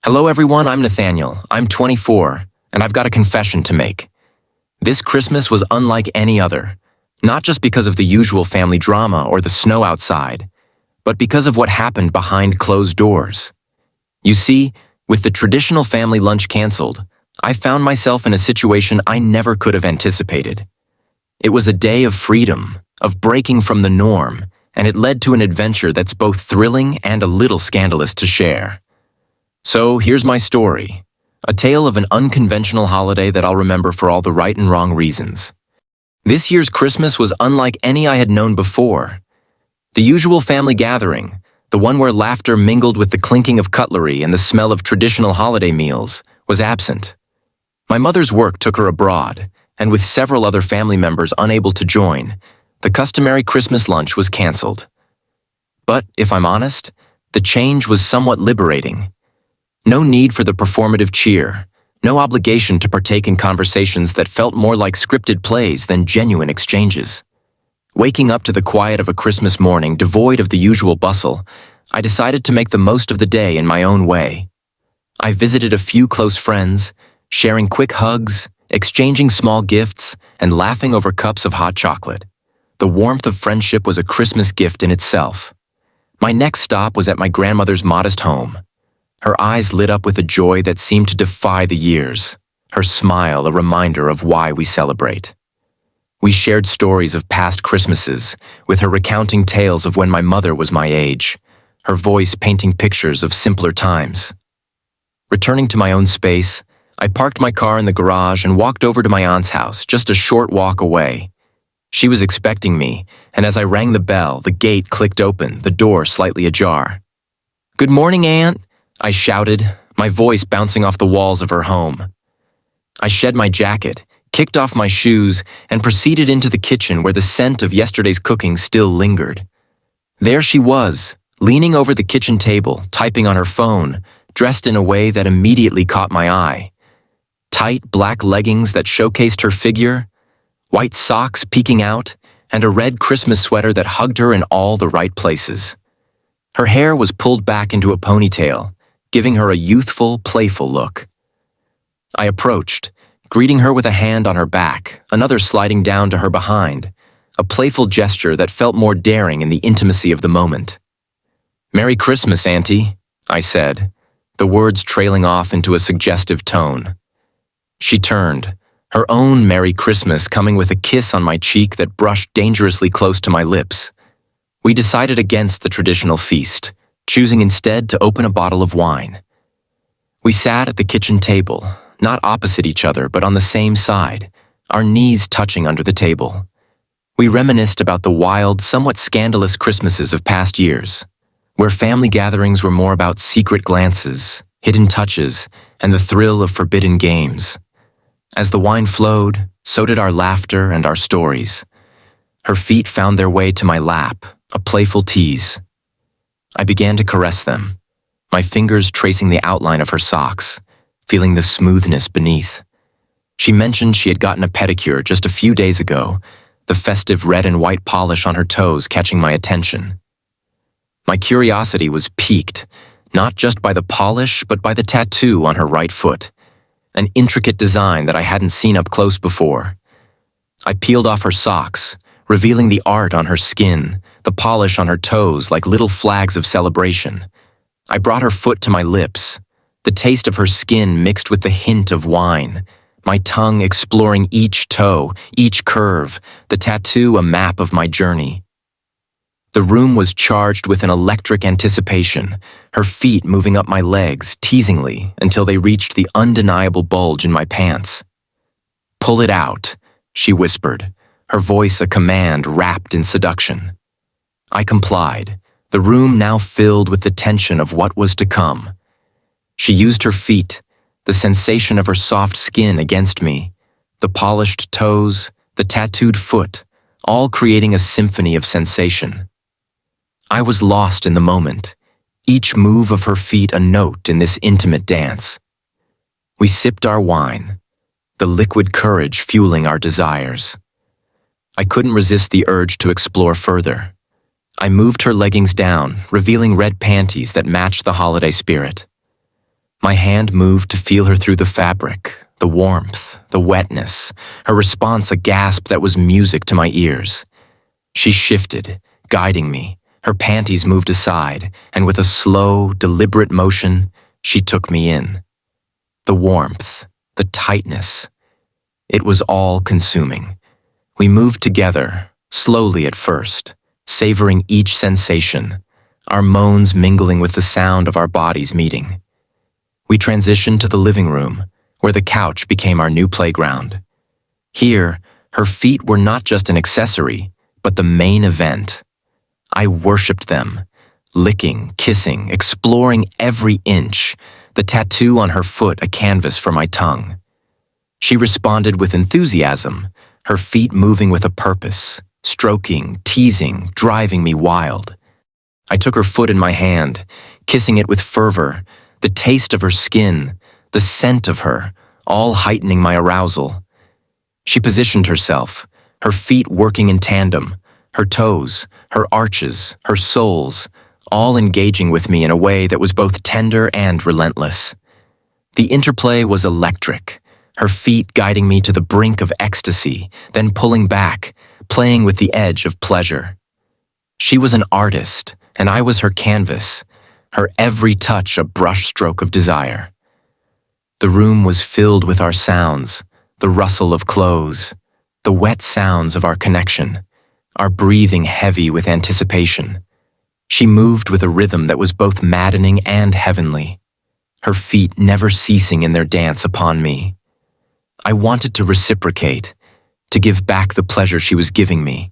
Hello everyone, I'm Nathaniel. I'm 24, and I've got a confession to make. This Christmas was unlike any other, not just because of the usual family drama or the snow outside, but because of what happened behind closed doors. You see, with the traditional family lunch canceled, I found myself in a situation I never could have anticipated. It was a day of freedom, of breaking from the norm, and it led to an adventure that's both thrilling and a little scandalous to share. So here's my story, a tale of an unconventional holiday that I'll remember for all the right and wrong reasons. This year's Christmas was unlike any I had known before. The usual family gathering, the one where laughter mingled with the clinking of cutlery and the smell of traditional holiday meals, was absent. My mother's work took her abroad, and with several other family members unable to join, the customary Christmas lunch was canceled. But, if I'm honest, the change was somewhat liberating. No need for the performative cheer, no obligation to partake in conversations that felt more like scripted plays than genuine exchanges. Waking up to the quiet of a Christmas morning devoid of the usual bustle, I decided to make the most of the day in my own way. I visited a few close friends, sharing quick hugs, exchanging small gifts, and laughing over cups of hot chocolate. The warmth of friendship was a Christmas gift in itself. My next stop was at my grandmother's modest home. Her eyes lit up with a joy that seemed to defy the years, her smile a reminder of why we celebrate. We shared stories of past Christmases, with her recounting tales of when my mother was my age, her voice painting pictures of simpler times. Returning to my own space, I parked my car in the garage and walked over to my aunt's house, just a short walk away. She was expecting me, and as I rang the bell, the gate clicked open, the door slightly ajar. "Good morning, Aunt," I shouted, my voice bouncing off the walls of her home. I shed my jacket, kicked off my shoes, and proceeded into the kitchen where the scent of yesterday's cooking still lingered. There she was, leaning over the kitchen table, typing on her phone, dressed in a way that immediately caught my eye. Tight black leggings that showcased her figure, white socks peeking out, and a red Christmas sweater that hugged her in all the right places. Her hair was pulled back into a ponytail, giving her a youthful, playful look. I approached, greeting her with a hand on her back, another sliding down to her behind, a playful gesture that felt more daring in the intimacy of the moment. "Merry Christmas, Auntie," I said, the words trailing off into a suggestive tone. She turned, her own Merry Christmas coming with a kiss on my cheek that brushed dangerously close to my lips. We decided against the traditional feast, choosing instead to open a bottle of wine. We sat at the kitchen table, not opposite each other but on the same side, our knees touching under the table. We reminisced about the wild, somewhat scandalous Christmases of past years, where family gatherings were more about secret glances, hidden touches, and the thrill of forbidden games. As the wine flowed, so did our laughter and our stories. Her feet found their way to my lap, a playful tease. I began to caress them, my fingers tracing the outline of her socks, feeling the smoothness beneath. She mentioned she had gotten a pedicure just a few days ago, the festive red and white polish on her toes catching my attention. My curiosity was piqued, not just by the polish but by the tattoo on her right foot, an intricate design that I hadn't seen up close before. I peeled off her socks, revealing the art on her skin, the polish on her toes like little flags of celebration. I brought her foot to my lips, the taste of her skin mixed with the hint of wine, my tongue exploring each toe, each curve, the tattoo a map of my journey. The room was charged with an electric anticipation, her feet moving up my legs teasingly until they reached the undeniable bulge in my pants. "Pull it out," she whispered, her voice a command wrapped in seduction. I complied, the room now filled with the tension of what was to come. She used her feet, the sensation of her soft skin against me, the polished toes, the tattooed foot, all creating a symphony of sensation. I was lost in the moment, each move of her feet a note in this intimate dance. We sipped our wine, the liquid courage fueling our desires. I couldn't resist the urge to explore further. I moved her leggings down, revealing red panties that matched the holiday spirit. My hand moved to feel her through the fabric, the warmth, the wetness, her response a gasp that was music to my ears. She shifted, guiding me. Her panties moved aside, and with a slow, deliberate motion, she took me in. The warmth, the tightness. It was all-consuming. We moved together, slowly at first, savoring each sensation, our moans mingling with the sound of our bodies meeting. We transitioned to the living room, where the couch became our new playground. Here, her feet were not just an accessory, but the main event. I worshipped them, licking, kissing, exploring every inch, the tattoo on her foot a canvas for my tongue. She responded with enthusiasm, her feet moving with a purpose, stroking, teasing, driving me wild. I took her foot in my hand, kissing it with fervor, the taste of her skin, the scent of her, all heightening my arousal. She positioned herself, her feet working in tandem, her toes, her arches, her soles, all engaging with me in a way that was both tender and relentless. The interplay was electric, her feet guiding me to the brink of ecstasy, then pulling back, playing with the edge of pleasure. She was an artist, and I was her canvas, her every touch a brushstroke of desire. The room was filled with our sounds, the rustle of clothes, the wet sounds of our connection, our breathing heavy with anticipation. She moved with a rhythm that was both maddening and heavenly, her feet never ceasing in their dance upon me. I wanted to reciprocate, to give back the pleasure she was giving me.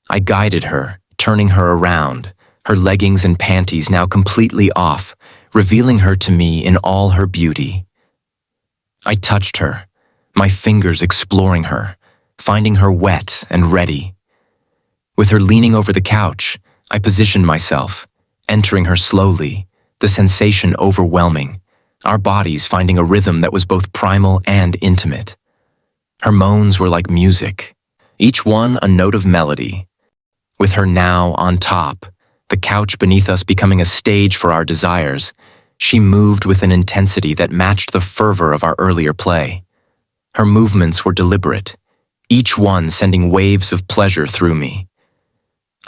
I guided her, turning her around, her leggings and panties now completely off, revealing her to me in all her beauty. I touched her, my fingers exploring her, finding her wet and ready. With her leaning over the couch, I positioned myself, entering her slowly, the sensation overwhelming, our bodies finding a rhythm that was both primal and intimate. Her moans were like music, each one a note of melody. With her now on top, the couch beneath us becoming a stage for our desires, she moved with an intensity that matched the fervor of our earlier play. Her movements were deliberate, each one sending waves of pleasure through me.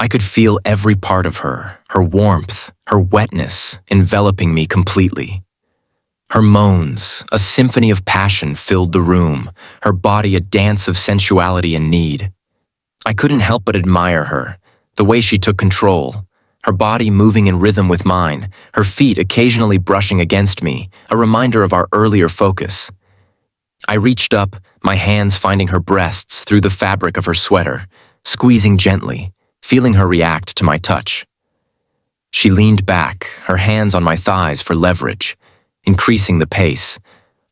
I could feel every part of her warmth, her wetness, enveloping me completely. Her moans, a symphony of passion, filled the room, her body a dance of sensuality and need. I couldn't help but admire her, the way she took control, her body moving in rhythm with mine, her feet occasionally brushing against me, a reminder of our earlier focus. I reached up, my hands finding her breasts through the fabric of her sweater, squeezing gently, feeling her react to my touch. She leaned back, her hands on my thighs for leverage, increasing the pace,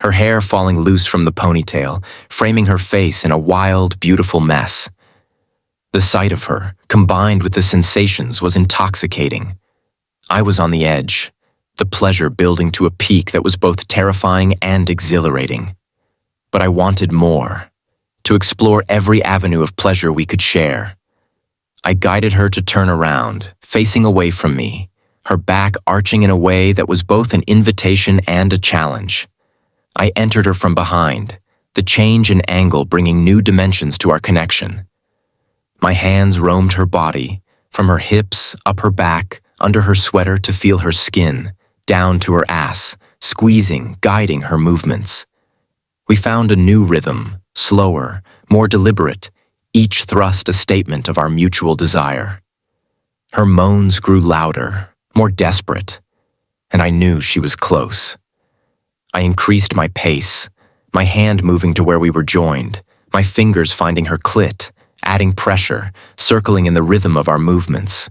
her hair falling loose from the ponytail, framing her face in a wild, beautiful mess. The sight of her, combined with the sensations, was intoxicating. I was on the edge, the pleasure building to a peak that was both terrifying and exhilarating. But I wanted more, to explore every avenue of pleasure we could share. I guided her to turn around, facing away from me, her back arching in a way that was both an invitation and a challenge. I entered her from behind, the change in angle bringing new dimensions to our connection. My hands roamed her body, from her hips, up her back, under her sweater to feel her skin, down to her ass, squeezing, guiding her movements. We found a new rhythm, slower, more deliberate, each thrust a statement of our mutual desire. Her moans grew louder, more desperate, and I knew she was close. I increased my pace, my hand moving to where we were joined, my fingers finding her clit, adding pressure, circling in the rhythm of our movements.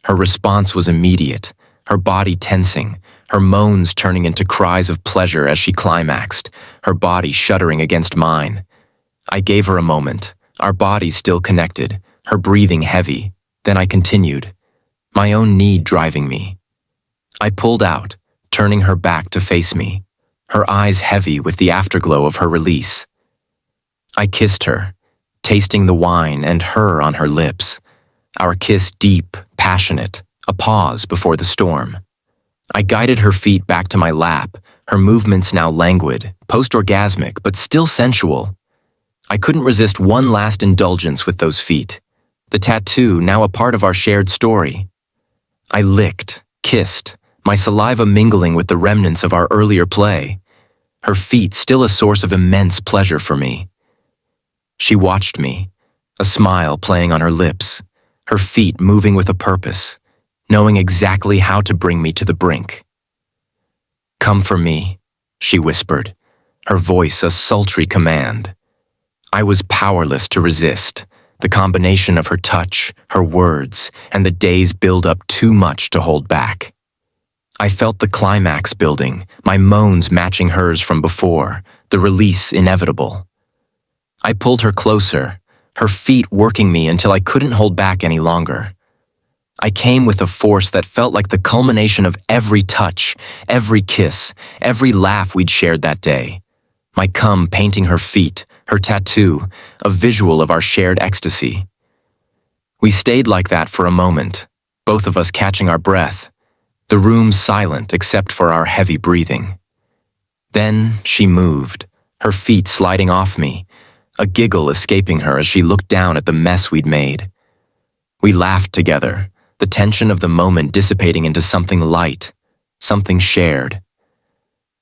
Her response was immediate, her body tensing, her moans turning into cries of pleasure as she climaxed, her body shuddering against mine. I gave her a moment, our bodies still connected, her breathing heavy. Then I continued, my own need driving me. I pulled out, turning her back to face me, her eyes heavy with the afterglow of her release. I kissed her, tasting the wine and her on her lips, our kiss deep, passionate, a pause before the storm. I guided her feet back to my lap, her movements now languid, post-orgasmic, but still sensual. I couldn't resist one last indulgence with those feet, the tattoo now a part of our shared story. I licked, kissed, my saliva mingling with the remnants of our earlier play, her feet still a source of immense pleasure for me. She watched me, a smile playing on her lips, her feet moving with a purpose, knowing exactly how to bring me to the brink. "Come for me," she whispered, her voice a sultry command. I was powerless to resist, the combination of her touch, her words, and the day's build-up too much to hold back. I felt the climax building, my moans matching hers from before, the release inevitable. I pulled her closer, her feet working me until I couldn't hold back any longer. I came with a force that felt like the culmination of every touch, every kiss, every laugh we'd shared that day. My cum painting her feet, her tattoo, a visual of our shared ecstasy. We stayed like that for a moment, both of us catching our breath, the room silent except for our heavy breathing. Then she moved, her feet sliding off me, a giggle escaping her as she looked down at the mess we'd made. We laughed together, the tension of the moment dissipating into something light, something shared.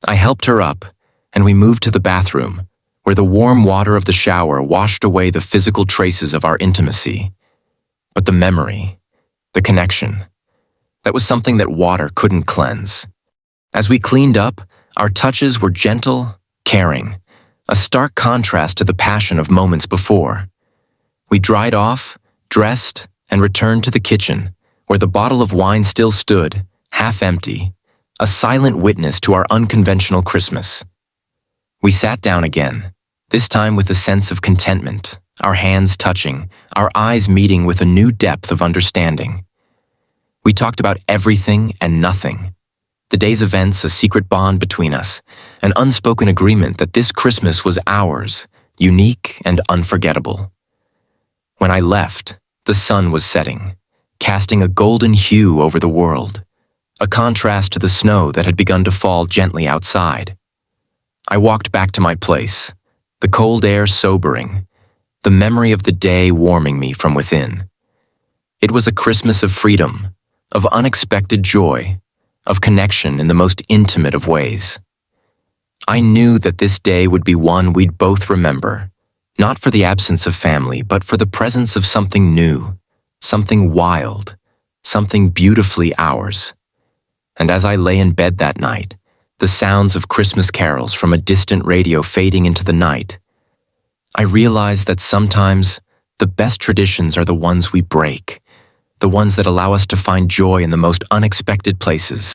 I helped her up, and we moved to the bathroom, where the warm water of the shower washed away the physical traces of our intimacy. But the memory, the connection, that was something that water couldn't cleanse. As we cleaned up, our touches were gentle, caring, a stark contrast to the passion of moments before. We dried off, dressed, and returned to the kitchen, where the bottle of wine still stood, half empty, a silent witness to our unconventional Christmas. We sat down again, this time with a sense of contentment, our hands touching, our eyes meeting with a new depth of understanding. We talked about everything and nothing. The day's events, a secret bond between us, an unspoken agreement that this Christmas was ours, unique and unforgettable. When I left, the sun was setting, casting a golden hue over the world, a contrast to the snow that had begun to fall gently outside. I walked back to my place, the cold air sobering, the memory of the day warming me from within. It was a Christmas of freedom, of unexpected joy, of connection in the most intimate of ways. I knew that this day would be one we'd both remember, not for the absence of family, but for the presence of something new, something wild, something beautifully ours. And as I lay in bed that night, the sounds of Christmas carols from a distant radio fading into the night, I realized that sometimes the best traditions are the ones we break, the ones that allow us to find joy in the most unexpected places.